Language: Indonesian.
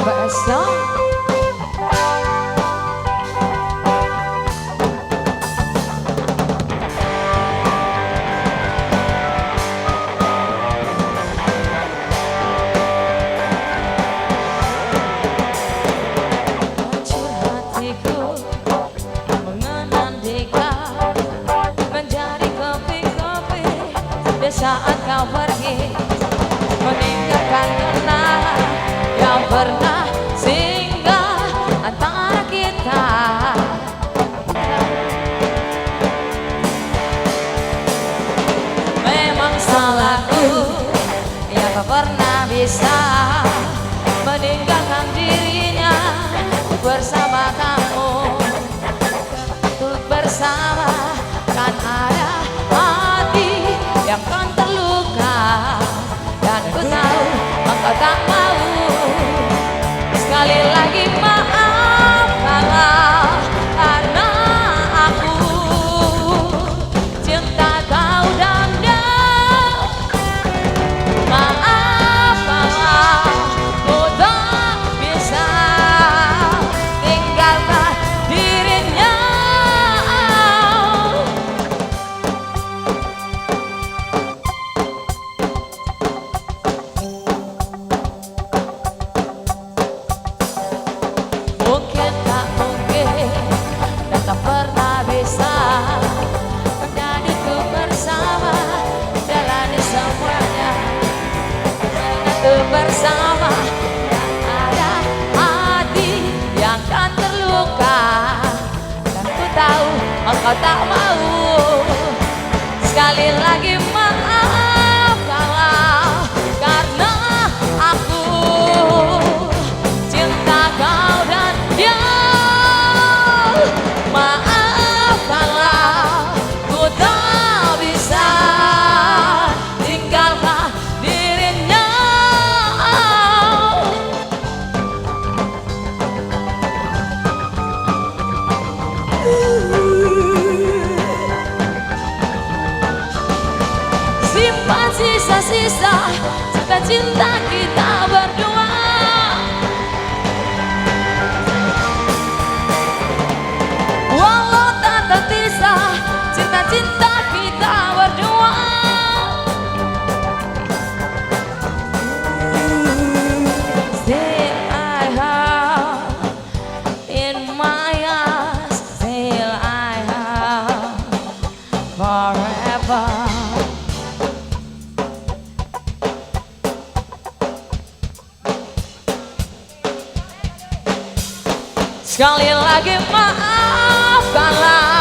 Besok hancur hatiku mengenang deka, menjadi kopi-kopi di saat kau pergi, meninggalkan kenangan yang pernah singgah antara kita. Memang salahku yang tak pernah bisa meninggalkan dirinya bersama kamu. Untuk bersama kan ada hati yang kan terluka, dan ku tahu engkau tak mau. Sekali lagi maaf kalau karena aku cinta kau dan dia. Maaf kalau ku tak bisa tinggalkan dirinya. Mungkin tak mungkin dan tak pernah bisa menjadi ku bersama, jalani semuanya dengan bersama. Dan ada hati yang kan terluka, dan ku tahu engkau tak mau. Sekali lagi maaf kalau karena aku cinta kau dan dia. Maaf kalau ku tak bisa tinggalkan dirinya. Simpan sisa-sisa cinta kita berdua. Walau tak terpisah cinta-cinta kita berdua. Still I have in my eyes, still I have forever. Sekali lagi maaf kalau